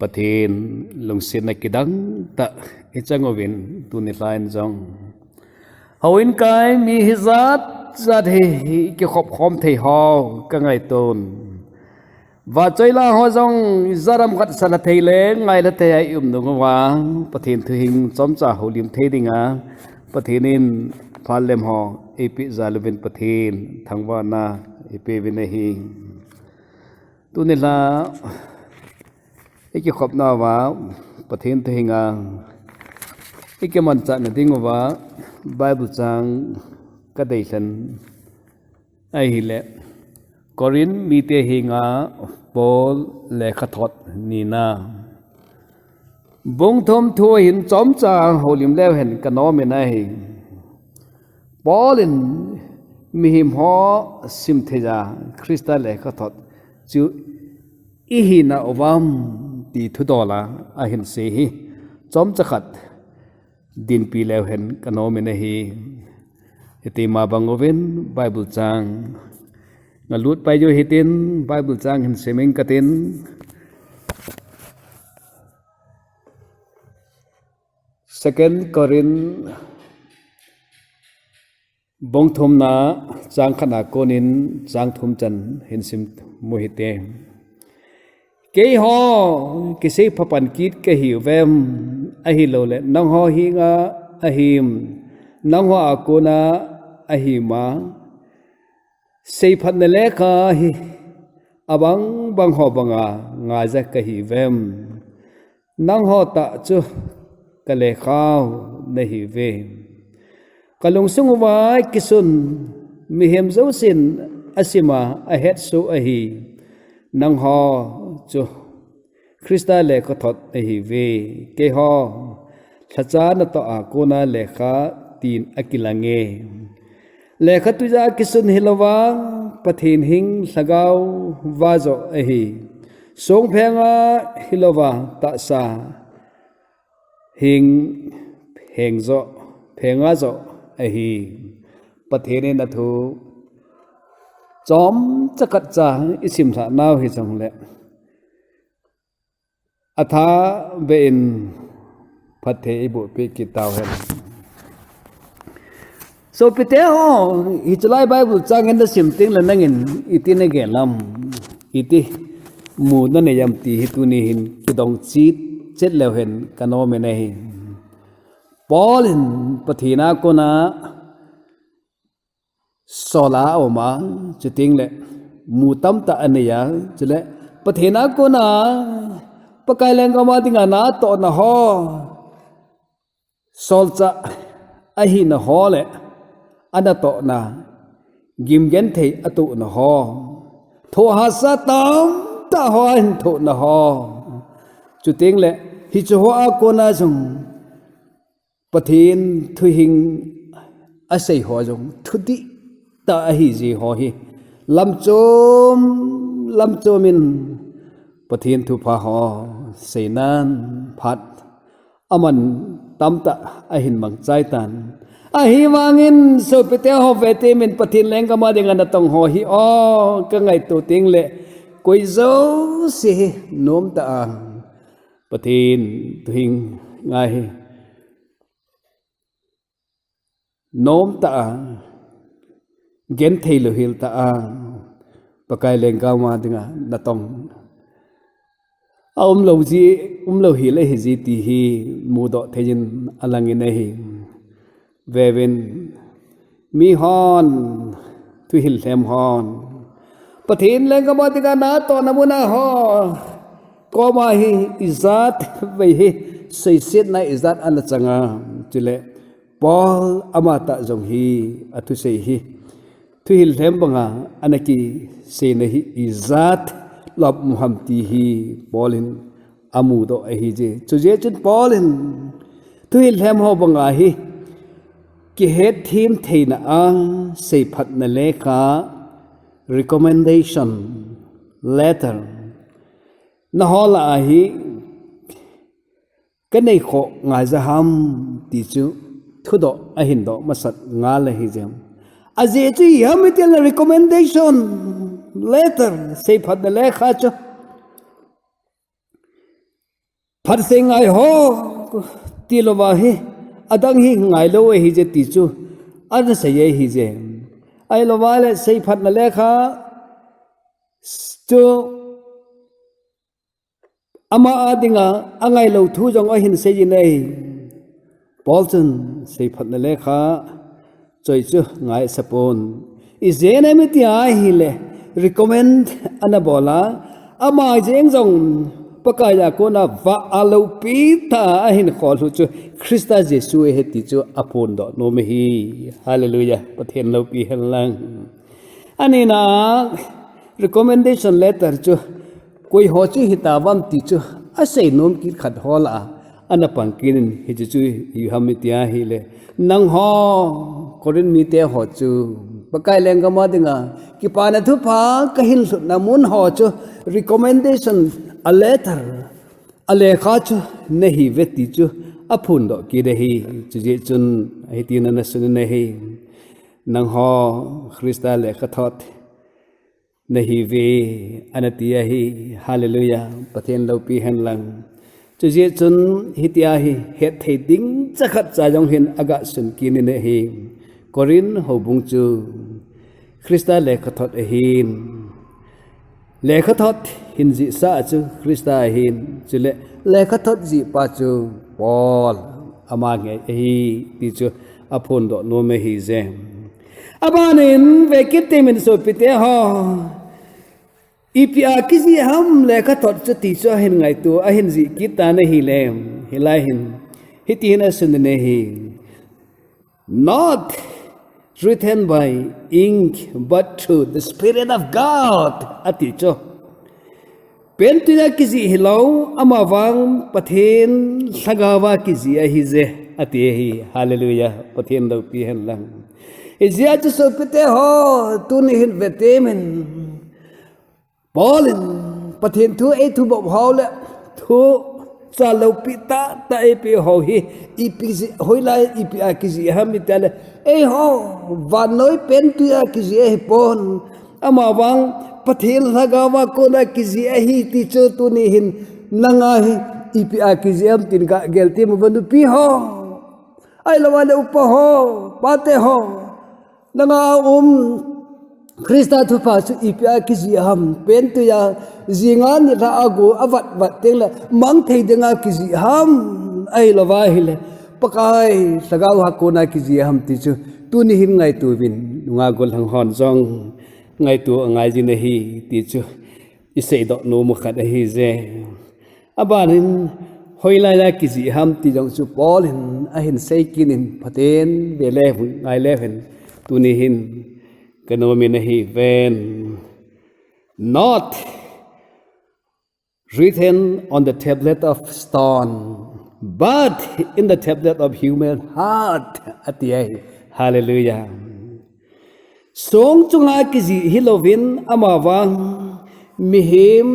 pathin lung sin na kidang ta ichangovin tunilain jong hawin kai mi hizat zat he ki khop khom thei ho ka ngai ton và chơi la ho jong zaram khat sala thei le ngai la te ai dong wa pathin thu hing chom cha holim thei dinga pathinin phalem ho epi zaluvin pathin thangwa na epi vinahi tunila iki khop na wa pathin thu hinga iki man cha na ding wa bible chang ka dei san ai hile korin mi te hinga Paul lekhathot nina bung thom thu hin chom cha holim lew hen kano me nai Paulin mihim ho sim theja Christa lekhathot chu ihina obam ti thu dola a hin se hi chom chakhat din pi lew hen kano me nai eti ma bangoven bible chang ngalut pai jo hitin bible chang hin seming katin second Corin bong thum na chang khana konin chang thum chan hin sim mohite ke ho kisi phapan kit ke hiuvem a hi lo le nang ho hi nga ahim nang ho akuna ahima sei phat ne le kha hi abang bang ho banga nga za ka hi vem nang ho ta chu ka le khaw ne hi ve kalung sung wa kisun mi hem zo sin asima a het su a hi nang ho chu Christa le ko thot a hi ve ke ho thacha na to a ko na le kha tin akilange lekha tuja kisun hilowa pathin hing sagau wazo ahi song phenga hilowa ta sa hing hengzo phenga zo ahi pathine na thu chom chakat cha isim sa naw hi jong le atha bein pathe ibu pe kitaw hen so pite ho itlai bible chang in the simting la nangin itine gelam iti mu na ne yam ti hituni hin kidong chit chet lew hen kano me nei Paul in pathina ko na sola oma chiting le mu tam ta ania chile pathina ko na pakai leng ka ma tinga na to na ho solcha ahi na ho le anato na gimgen thei atu na ho tho ha sa tam ta ho hin tho na ho chu ting le hi chu ho a ko na jong pathin thu hing a sei ho jong thuti ta hi ji ho hi lam chomin pathin thu pha ho seinan phat aman tamta a hin mang chai tan ahi wangin so pete ho vete min pathin lenga ma dinga na tong ho hi o ka ngai tu ting le koi zo si nom ta pathin tuing ngai nom ta gen thei lo hil ta pakai lenga ma dinga na tong lo hi le hi ji ti hi mu do thejin alangi nei hi vevin mi hon tu hil hem hon pathin lenga ma tinga na to namuna ho ko ma hi izat ve hi sei set na izat an changa chile Paul amata jong hi atu sei hi tu hil hem banga anaki se na hi izat lop muham ti hi Paulin amu do hi je chuje chun Paulin tu hil hem ho banga hi ki het thim theina sei phat na lekha recommendation letter na hola hi kanei kho nga za ham ti chu thudo ahin do masat nga la hi jam aje chu yam tel recommendation letter sei phat na lekha chu phát sinh ai ho ti lo wa hi adang hi ngai lo hi je ti chu an se ye hi je ai lo wa le sei phat na le kha chu ama adinga angai lo thu jong a hin se ji nei Paulson sei phat na le kha choi chu ngai sapon i zene mi ti a hi le recommend anabola ama jeng jong pakaya ko na va alo pi ta a hin khol hu chu Christa Jesu he ti chu apon do no me hi hallelujah pathen lo pi helang ani na recommendation letter chu koi ho chu hitavam ti chu a sei nom ki khat hola ana pangkin hi chu yu hamitia hi le nang ho korin mi te ho chu pakai leng ma dinga ki pa na thu pha ka hin su na mun ho chu recommendation a letter a lekha chu nahi veti chu aphun do ki de hi chu je chun ai tin na sun ne hi nang ho Christa lekhathot nahi ve anatia hi hallelujah pathen lo pi hen lang chu je chun hitia hi het thei ding chakhat cha jong hin aga sun ki ne hi korin ho bung chu Christa lekhathot hin lekhathot hin ji sa chu Christa hin chu le lekhathot ji pa chu Paul ama nge hi ti chu aphon do no me hi je abanin ve kitemin so pite ho ipia kizi ham lekhathot chu ti chu hin ngai tu a hin ji kita ne hi le hilai hin hitina sun ne hi not written by ink but through the Spirit of God aticho pentuya kizi hilo amawang pathen sagawa kizi hi je ati hi hallelujah pathen lo pi hen lang izia chu so pite ho tun hin vetemen Paulin pathen thu e thu bo haule thu cha lo pita ta e pe ho hi ipi hoila ipi akizi hamitale e ho va noi pen tu akizi e pon ama wang pathen lagawa ko na kizi e hi ti cho tu ni hin nanga hi ipi akizi am tin ga gelti mo bandu pi ho ai lawale upa ho pate ho nanga Christa thu pa su ipia kizi ham pen tu ya zingan ni la agu avat vat teng la mang thei denga kizi ham ai lawa hile pakai sagaw hakona kizi ham ti chu tu ni hin ngai tu bin nga gol hang hon jong ngai tu ngai ji ne hi ti chu isei do no mu khat hi je abanin hoila la kizi ham ti jong chu polin a hin sei kinin phaten vele ngai leven tu ni hin Kanominahi when not written on the tablet of stone, but in the tablet of human heart. At the end, hallelujah. Song chunga kizi hilovin amawang mihim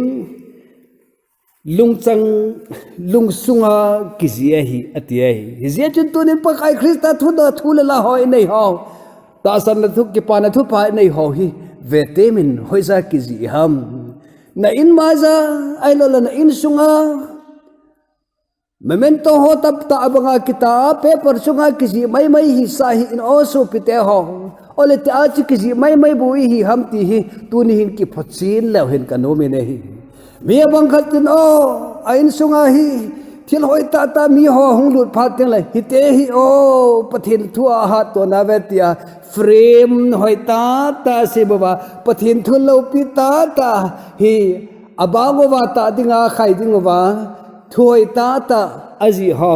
lungsunga kizi hi at the end. Hizia chuntunin pakai Christa thuda thulala hoy nei ho. Ta san na thuk ki pa na thu pa nei ho hi vetemin hoisa kizi ham na in maza ai lo na in sunga memento ho tap ta abanga kita paper sunga kizi mai hi sa hi in also pite ho ole ta chi kizi mai bu hi ham ti hi tu ni hin ki phochin le hin kanomi ne hi mi abang khatin o ain sunga hi thil hoi ta mi ho hung lut phat teng la hi te hi o pathin thua ha to na vetia frame hoi ta se baba pathin thu lo pi ta hi abago wa ta dinga khai dinga thoi ta aji ho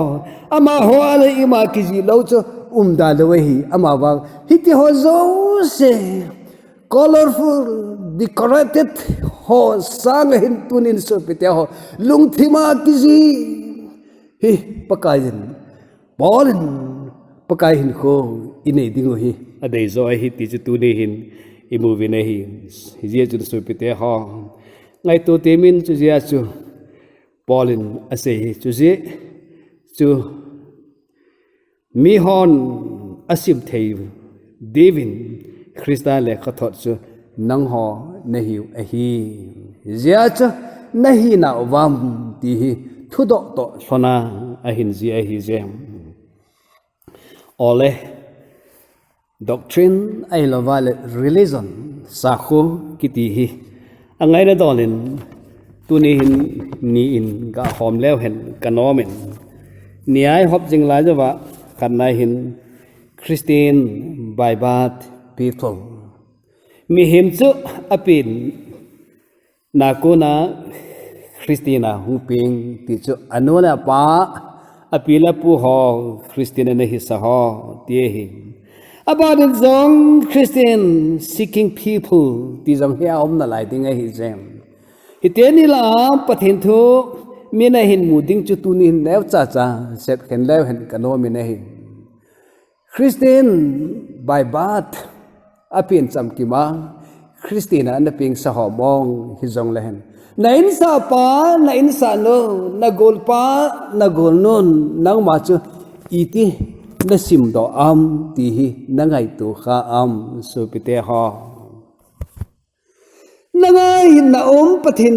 ama ho ala ima kiji lo cho da lo hi ama wa hi ti ho zo se colorful decorated ho sang hin tunin so pite ho lung thima kiji hi pakayin bolin pakayin ko inei dingo hi adei zo hi ti chu ni hin I movie ne hi ji chu so pite ho ngai to temin chu ji chu Paulin ase chu ji chu mi hon asim thei devin Christa lekhathot chu nang ho nahi a hi zia chu nahi na wam ti hi thu độ to sona ahin zi ahi je ole doctrine ai lovale religion sakho kiti hi angai na dolin tuni hin ni in ga hom leo hen kanomen ni ai hop jing la jawa kan nai hin Christian Bible people mi him chu apin na ko na Christina huping ti chu anona pa apila pu ho Christina na hi sa ho tie hi about the zong Christian seeking people ti zong hia om na lai ding hi jam hiteni la pathin thu mina hin muding chu tu ni lew cha cha set ken lew hen kano mina hi Christian by birth apin cham ki ma Christina na ping sa homong hi zong lehen na in sa pa na in sa no na gol pa na gol non nang ma chu iti na sim do am ti hi na ngai tu kha am su pite ha na ngai na pathin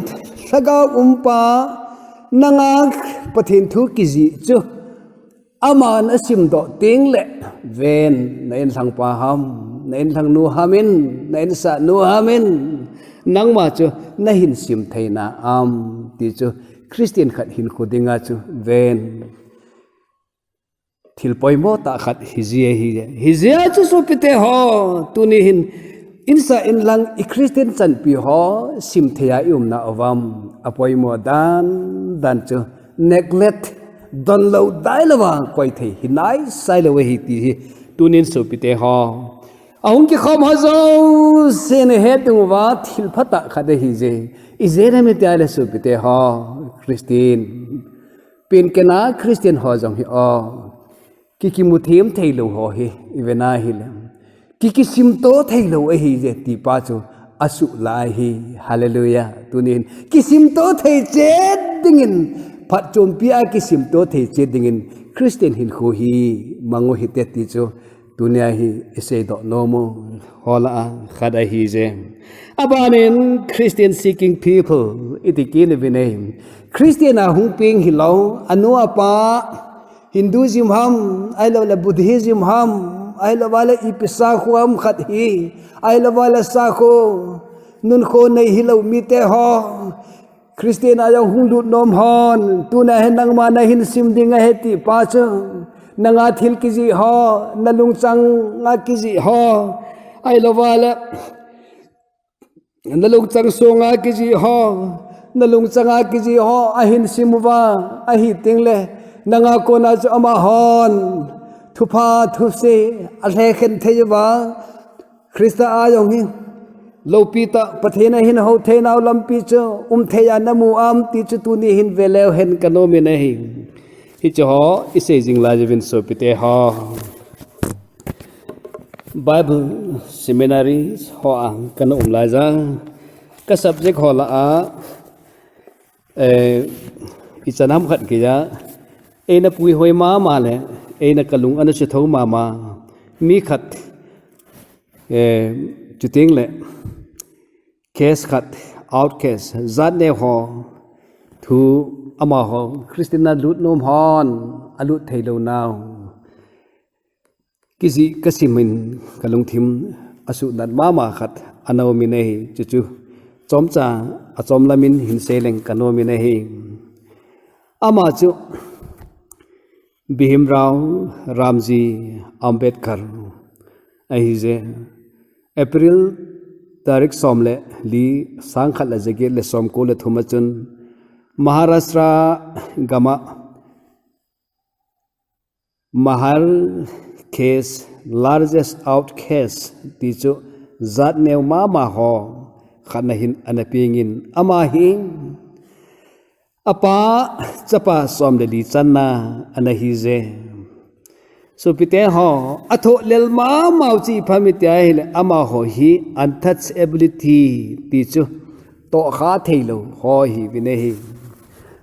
saga pa na nga pathin thu ki ji chu aman asim do ting le ven na in sang pa ham na in sang nu hamin na in sa nu hamin nang ma chu na hin sim theina am ti chu Christian khat hin khudinga chu ven thil poimo ta khat hizia chu so pite ho tuni hin insa in lang I Christian chan pi ho sim theya um na awam apoimo dan chu neglect don lo dai lawa koi thei hinai sai lo hi ti tunin so pite ho ahung ki khom ha zo sen he tu wa thil phata khade hi je izere me tiale so pite ho Christian pin kena Christian ho jong hi o ki mu them thei lo ho hi ivena hi le ki sim to thei lo hi je ti pa chu asu lai hi hallelujah tunin ki sim to thei che dingin phat chom pia ki sim to thei che dingin Christian hin khu hi mango hi te ti chu dunia hi ese do nomo hola khada hi je abanin Christian seeking people itikin vinay Christian a hungping hilaw anu apa Hinduism ham ai lo la Buddhism ham ai lo wala ipisa huam khat hi ai lo wala sa ko nun ko nei hilaw mi te ho Christian ayang hunglut nom hon tuna henang ma na hin sim dinga heti pa chu nanga thil ki ji ho nalung chang nga ki ji ho ai lo wala nalung chang so nga ki ji ho nalung changa ki ji ho ahin simwa ahi tingle nanga ko na chu ama hon thupa thuse alhe khen thewa Christa ayong hi lopita pathena hin ho thena lampi chu theya namu am ti chu tu ni hin velew hen kanomi na hi hi chu ho ise jing la jevin so pite ha Bible seminary ho ang kana la ja ka subject ho la a ichanam khat ki ja ena pui hoi ma le ena kalung anu che thau ma mi khat chuting le case khat out case zat ne ho thu ama ho Christina lut nom hon alut thailo naw kisi kasimin kalung thim asu dat ma khat anaw mi nei chu chomcha achom lamin hin seleng kano mi nei ama chu Bhim Rao Ramji Ambedkar ahize April tarik somle li sangkhat la jage le som ko le thumachun Maharashtra gama mahal case largest out case tichu zat new ma ho khanahin anapingin ama hing apa chapa som le li channa anahize so pite ho atho lel mau chi phamita hile ama ho hi untouchability ti chu to kha thailo ho hi bine hi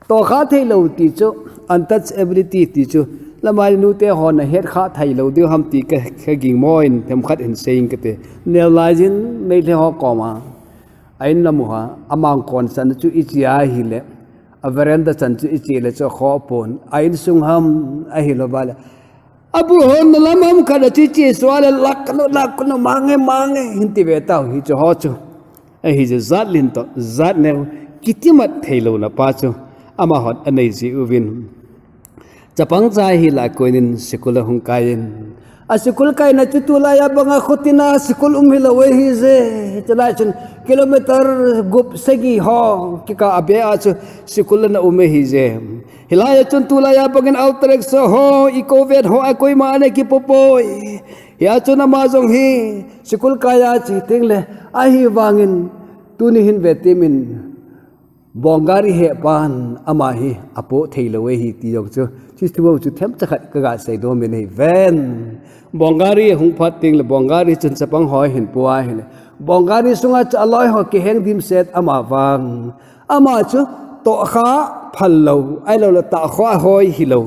to kha thailo ti chu untouchability ti chu lamai nu te ho na het kha thailo de ham ti ka ging moin them khat in saying kate nel lajin nei le ho koma ain lamu ha amang kon san chu ichia hi le veranda chan chu ichi le cho kho pon ain sung ham a hi lo bala abu hon lam ham kha chi swala lak no mange hinti ve tau hi cho ho chu a hi je zat lin to zat ne kitimat thailo na pa chu ama hot anei ji uvin chapang chai hi la koinin sikul hung kain a sikul kai na chutula ya banga khotina sikul umhila we hi je chala chun kilometer gup segi ho ki ka abe a chu sikul na ume hi je hilaya chun tula ya bangin outrek so ho ikovet ho a koi ma ne ki popoi ya chuna ma jong hi sikul kaya chi tingle a hi wangin tuni hin vetimin bongari he pan ama hi apo theilo we hi ti jong chu chistuo chu them chakhat ka ga sei do min hi ven bongari hung phat ting le bongari chun chapang hoi hin puwa hi le bongari sunga cha loi ho ki heng dim set ama wang ama chu to kha phallo ai lo la ta kha hoi hi lo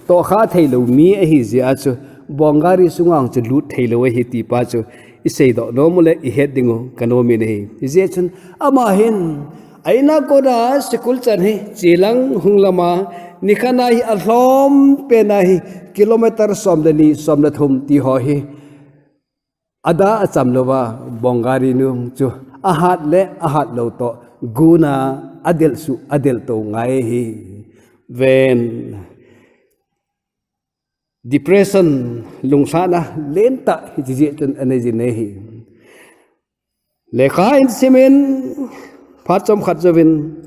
to kha theilo mi a hi zia chu bongari sungang chu lut theilo we hi ti pa chu isei do no mole I het dingo kanomi nei je chun ama hin aina ko da sikul chan hi chilang hunglama nikhana hi alhom pe na hi kilometer somdani somna thum ti ho hi ada achamlowa bongari nu chu ahat lo to guna adel su adel to ngai hi ven depression lungsana lenta hi ji chun energy nei hi lekha in semen Pachom khatjovin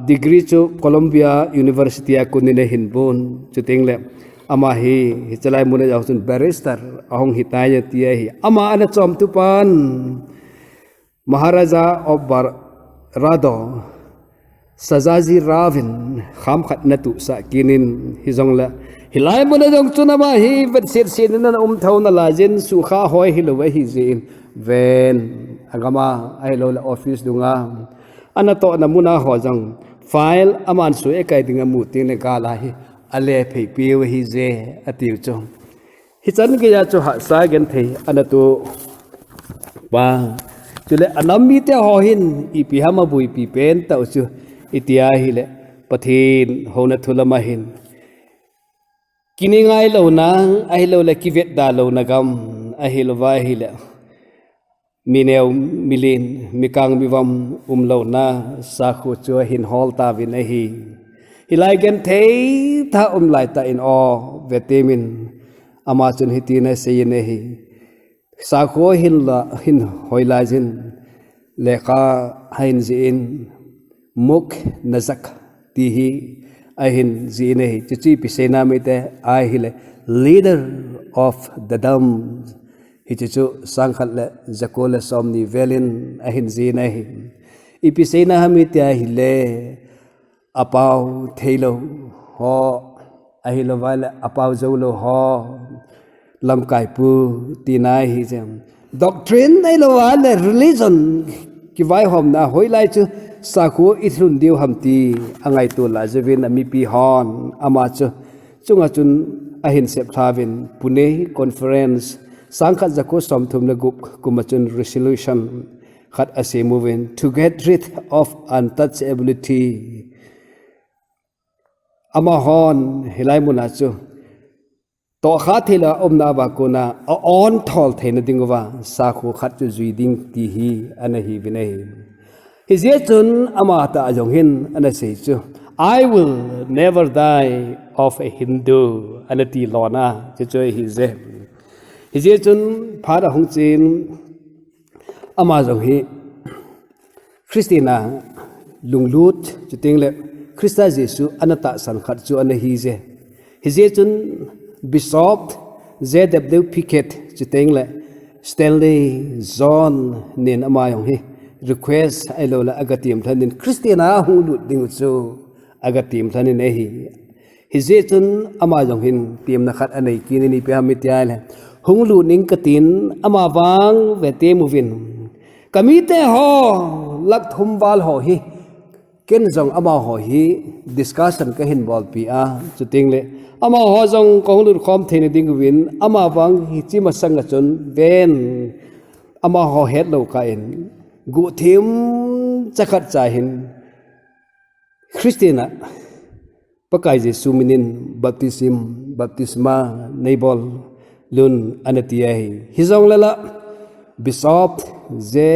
degree chu Columbia University a kunine hinbun chutingle ama hi chalai mune jaw chun barrister ahong hitaya tia hi ama ana chom tu pan Maharaja of Rado Sazaji Ravin kham khat na tu sa kinin hizongla hilai mune jong chuna ma hi vet sir sin na thau na la jin su kha hoi hilowa hi zin ven agama ai lo la office dunga anato na muna ho jang file aman su e kai dinga mu tin le kala hi ale phei pi hi je atiu chu hi chan ge ya chu ha sa gen thei anato ba chule anami te ho hin ipi hama bui pi pen ta chu itia hi le pathin hona thulama hin kiningai lo na ai lo la kivet da lo na gam a hi lo wa hi le mineu milin mikang biwam umlo na sa khu chu hin hol ta vin a hi hilai gen thei tha lai ta in o vitamin ama chun hitina sei ne hi sa khu hin hoila jin lekha hain jin muk nazak ti hi a hin ji ne hi chi pi sena me te ai hi le leader of the dam hi chu sangkhat le zakole somni velin ahin zina hi ipisena hamitia hi le apau thailo ho ahilo wala apau zolo ho lamkai pu tinai hi jam doctrine ai lo wala religion ki vai hom na hoilai chu sakhu ithun diu hamti angai tu la jevin ami pi hon ama chu chunga chun ahin sep thavin pune conference sangkhat jako somthum na gup kumachun resolution khat ase moving to get rid of untouchability ama hon hilai munachu to kha thila omna ba kona on thol theina dingwa sakhu khat chu juiding ti hi anahi vinai hizechun ama ta ajong hin anase chu I will never die of a Hindu anati lona chu hize hize chun phara hongchin ama jong hi Christina lunglut chutingle Christa Jesu anata san khat chu an hi je hize chun Bishop ZW Pickett chutingle Stanley John nen ama yong hi request ailola agatim thanin Christina hunglut ding chu agatim thanin hi hize chun ama jong hin tim na khat anei kinini pe hamitia le hunglu ning katin ama wang vete movin kamite ho lak thum wal ho hi ken jong ama ho hi discussion ka hin bol pi a chuting le ama ho jong kong lu khom thein ding win ama wang hi chi ma sang chun ven ama ho het lo ka in gu thim chakhat cha hin Christina pakai Jesu minin baptisma neibol lun anatiai hizong lala bishop je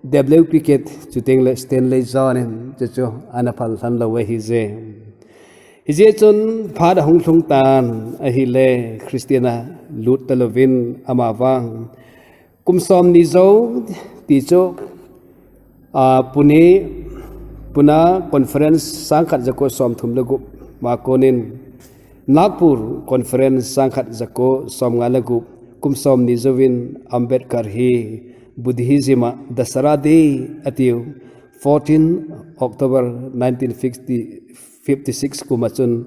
WPK chuting le Stanley John chu anapal than lo we hi je chun phada hong thung tan a hi le Christina lut talovin amawang kumsom ni zo ti chu puna conference sangkhat jako som thum lagu makonin Nagpur conference sangkhat jako som ngalagu kumsom ni zovin Ambedkar hi Buddhism Dasara Day atiu 14 October 1956 kumachun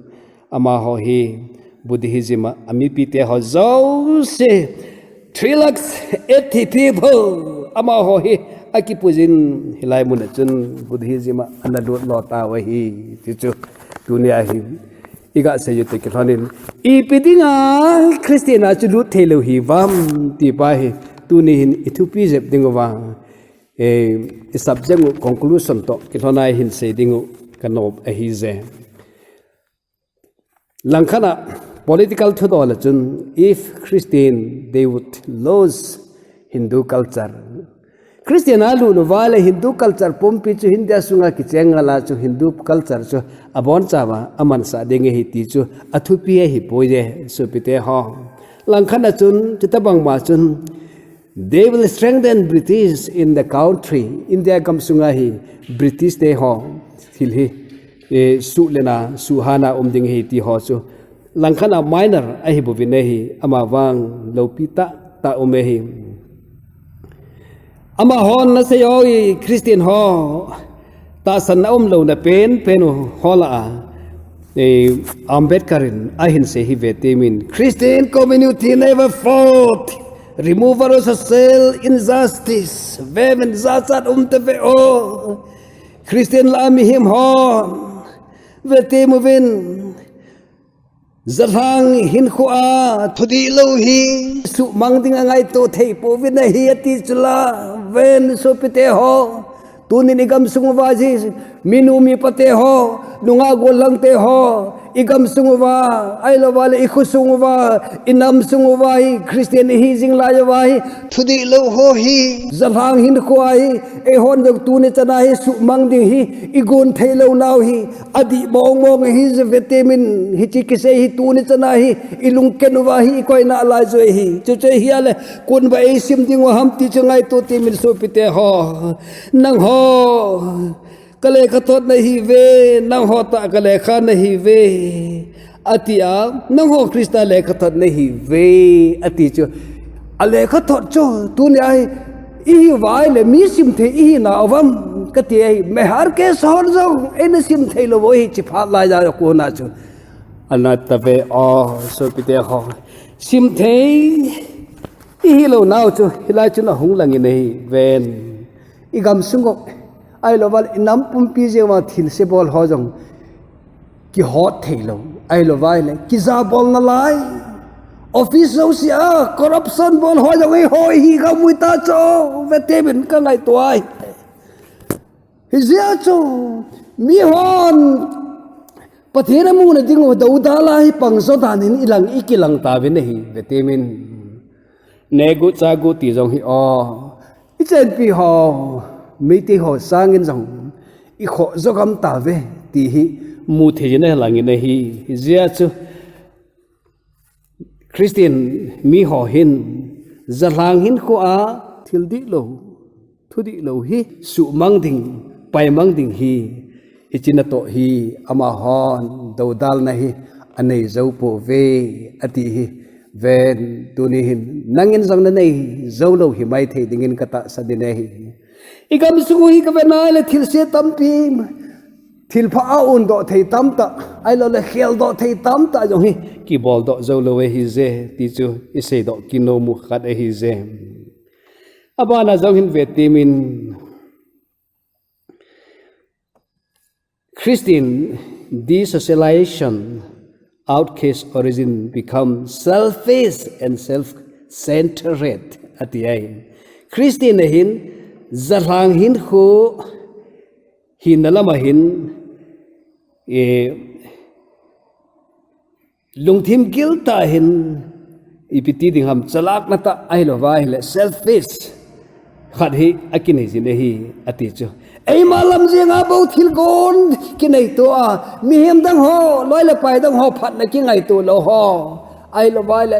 ama ho hi Buddhism ami pite ho zo se 380 people ama ho hi akipujin hilai mun chun Buddhism anadut lota wa hi chu dunia hi iga se yute kithanin ipidinga Christina chu lut thelo hi wam ti pa hi tunihin ithupi jep dingwa subject conclusion to kithonai hin se dingu kanop a hi je langkhana political thodola chun if Christian they would lose Hindu culture Christian alu no wale Hindu culture pompi chu Hindia sunga ki chengala chu Hindu culture chu abon chawa aman sa denge hi ti chu athupi hi poje supite ho langkhana chun chitabang ma chun they will strengthen British in the country India kam sunga hi British te ho thil hi su lena suhana ding hi ti ho chu langkhana minor a hi bovine hi amawang lopita ta umehi ama hon na sayoi Christian ho ta san lo na pen hola Ambedkarin ahin se hi vitamin Christian community never fought removal of social injustice veven zasat te o Christian lami him hon vitamin zarhang hin khua thudi lo hi su mangding angai to thei po vin hi ati chula ven so pite ho tuni nigam sungwa ji minumi pate ho lunga golang te ho igam sungwa ailo wale ikhu sungwa inam sungwa hi Christian hi jing la yawa hi thudi lo ho hi zarhang hin khua hi e hon dok tuni chana hi su mangding hi igun thei lo naw hi adi mong hi je vitamin hi chi ki se hi tuni chana hi ilung kenwa hi koi na la jo hi chu che hi ale kun ba e sim ding wa ham ti changai to ti min so pite ho nang ho lekhathot nahi ve nang ho ta lekha nahi ve atia nang ho Christa lekhathot nahi ve ati chu lekhathot chu tuni ai ihiuve le mi sim the i na avam kati ai me har ke sor jo en sim thelo wo hi chi pha la ja ko na chu anatave o so pite ho sim the i lo nau chu hilai chu na hung langi nei ven igam sungo ai lo wal inam pumpi je ma thil se bol ho jong ki hot thelo ai lo vai le ki za bol na lai office zo sia corruption bol ho jong ei hoi hi ga mui ta cho vete bin ka ngai toai hi zia cho mi hon pathera mu na ding do da lai pang so dan in ilang ikilang ta ve nei vete min negu cha gu ti jong hi o ichen pi ho mấy tí họ sang in rằng ít khó do gam ta về thì hi mu thế này là người này hi zia chu Christian mi họ hin za lang hin ko a thil di lo thu di lo hi su mang ding pai mang ding hi china to hi ama hon do dal na hi anei zo po ve ati hi ven tu ni hin nangin sang na nei zo lo hi mai thei dingin kata sa din hi igam sungu hi ka venai le thil se tampi thil pha aun do thei tamta ai lo le khel do thei tamta jong hi ki bol do zo lo hi je ti chu ise do kino mu khat hi je abana jong hin vitamin Christian desocialization outcast origin become selfish and self-centered at the end Christian hin zarang hin khu hin lama hin lung thim kil ta hin ipiti ding ham chalak na ta ai lo vai le selfish khat hi akini jin hi ati chu ei malam jenga bo thil gon kinai to a mi hem dang ho loi le pai dang ho phat na ki ngai to lo ho ai lo vai le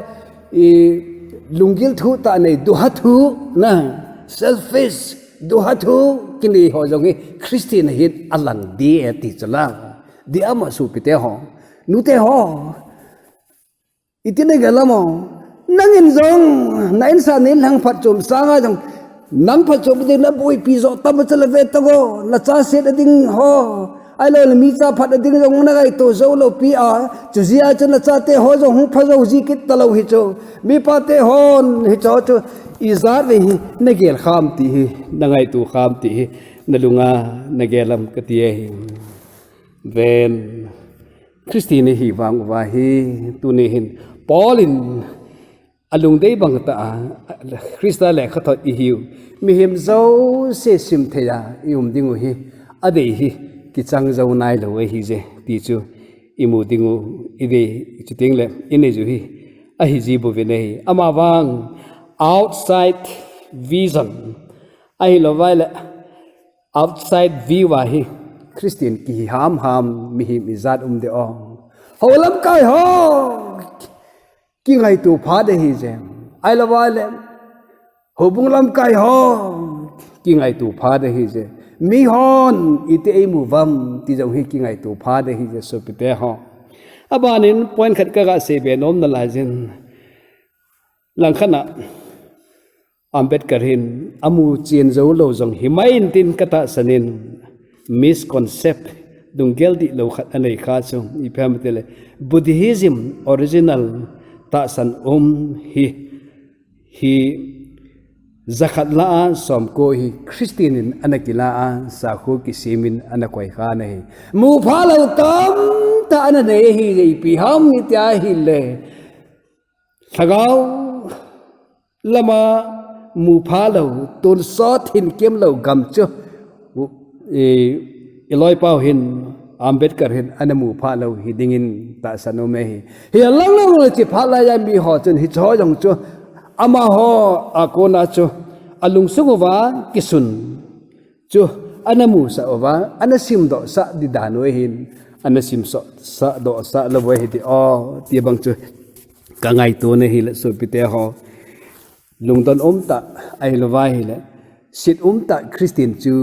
lungil thu ta nei du ha thu na selfish du ha thu kini ho jong hi christian hit alang di ati chala di ama su pite ho nu te ho itine galamo nangin zong na insan in hang phat chum sanga jong nang phat chum de na boi pi zo tam chala ve to go na cha set ding ho ai lo mi cha phat ding jong na gai to zo lo pi a chu zia chen na cha te ho zo hu pha zo ji kit talo hi cho mi pa te hon hi cho chu izar ve hi na gel kham ti hi na ngai tu kham ti hi na lunga na gelam ka ti hi ven Christine hi wang wa hi tu ni hin Paulin alung dei bang ta Christa lekhathot ihiu mi hem zo se sim theya ding hi ade hi ki chang zo nai lo hi je ti chu imu dingu ide chu ting le ine ju hi a hi ji bu ve nei ama wang outside vision ai lo vai le outside view wa hi Christian ki ham mi hi izat de o holam kai ho ki ngai tu pha de hi je ai la wa le hobung lam kai ho ki ngai tu pha de hi je mi hon ite ei mu vam ti jong hi ki ngai tu pha de hi je so pite ho abanin point khat ka ga se be nom na la jin lang khana Ambedkar hin amu chien zo lo jong himain tin kata sanin misconcept dungel di lo khat anei kha chu ipam tele Buddhism original ta san hi zakhat la som ko hi Christianin anakila sa khu ki simin anakoi kha nei mu pha lo tam ta ana nei hi ei pi ham ni ta hi le thagau lama mu pha lo tun so thin kem lo gam chu Eloi pau hin Ambedkar hin anamu pha lo hi dingin ta sanu me hi lang lang le chi pha la ya mi ho chen hi cho jong chu ama ho akona chu alung sunguwa kisun chu anamu sa owa anasim do sa di danoi hin anasim so sa do sa lo we hi ti o ti bang chu ka ngai to ne hi la so pite ho lungton ta ai lo wa hi la sit ta Christian chu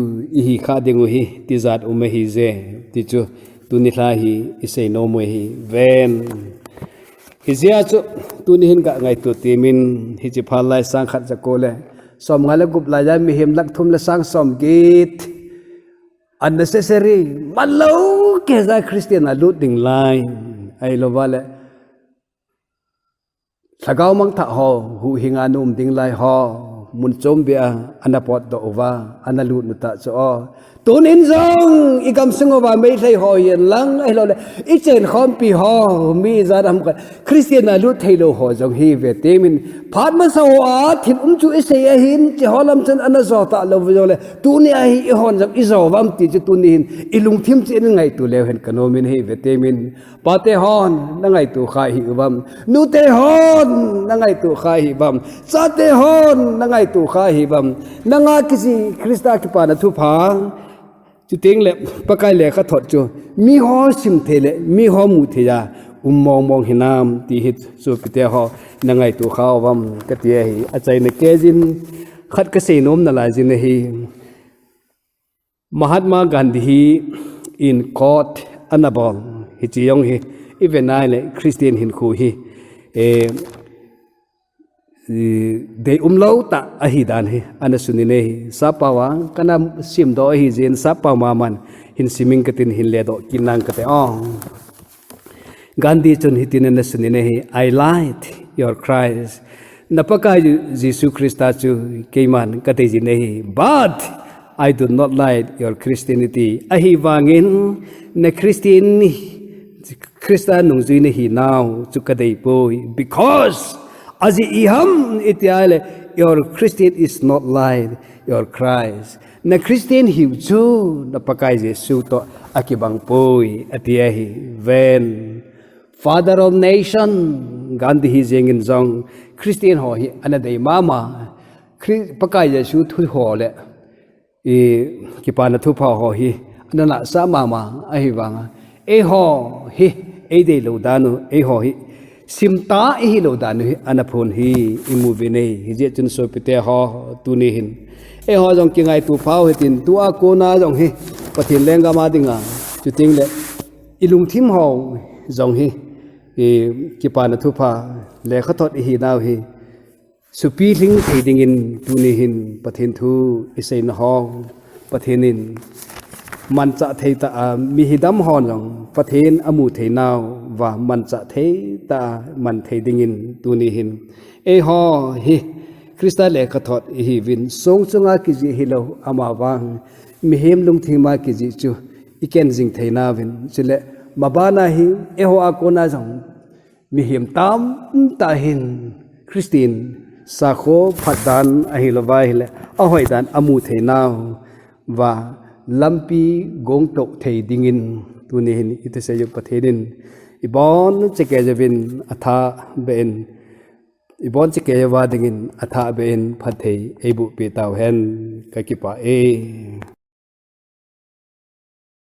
hi kha dingu hi ti zat hi je ti chu tu ni tha hi isei no mo hi ven hizia chu tu ni hin ga ngai tu ti min hi chi phal lai sang khat ja ko le som ngala gup la ya mi hem lak thum la sang som git unnecessary malo ke za Christian a lut ding lai ai lo wale thagau mang tha ho hu hinga num ding lai ho mun chom bia anapot do ova analu nuta cho tunin zong igam singova mai thai ho yen lang ai lo le I chen khom pi ho mi za dam ka Christian lu thai lo ho jong hi ve temin phat ma so a thim chu ise a hin che holam chen ana zo ta lo jo le tu ni a hi hon jam I zo wam ti chu tu ni hin ilung thim chen ngai tu le hen kanomin hi ve temin pa te hon na ngai tu kha hi wam nu te hon na ngai tu kha hi wam sa te hon na ngai tu kha hi wam na nga kisi Christa ki pa na thu phang chu ting le pakai le kha thot chu mi ho sim thele mi ho mu theya mong hinam ti hit su pite ho na ngai tu kha wam ka ti hi achai na kejin khat ka se nom na la jin hi Mahatma Gandhi in court anabol hi chi yong hi even ai le Christian hin khu hi de umlo ta ahi dan hi anasunine hi sapawa kana sim do hi jen sapa maman hin siming katin hin le do kinang kate Gandhi chun hitin anasunine hi I light your cries napaka Jesus Christa chu keiman kate jine hi but I do not light your Christianity ahi wangin na Christa nung jine hi now chu kadei poi because Azi iham itiale your Christian is not light your Christ na Christian hiu chu na pakai Jesu to akibang pui atiahi ven father of nation Gandhi hi jengin jong Christian ho hi anadei mama pakai Yesu thu ho le e kipana thu pha ho hi anana sa mama ahi wanga e ho hi e de lo danu e ho hi simta e hi lo danu hi anaphon hi imuve nei hi je chun so pite ho tu ni hin e ho jong kingai tu phao hi tin tu a ko na jong hi pathin lenga ma dinga chu ting le ilung thim ho jong hi e kipana thu pha lekhathot hi naw hi supi ling thading in tu ni hin pathin thu isai na ho pathinin mancha theita mi hidam hon jong pathin amu theinaw wa mancha theita man thading in tu ni hin e ho hi Christa lekhathot hi win song chunga ki ji hilo ama wang mi hem lung thima ki ji chu iken jing theina win chile mabana hi e ho akona jong mi hem tam ta hin Christine sakho phadan ahilwa hile ahoi dan amu theinaw wa lampi gongto theidingin tuni hin ite se yu pathenin ibon cheke javin atha ben ibon cheke wa dingin atha ben phathei ebu pe taw hen ka ki pa e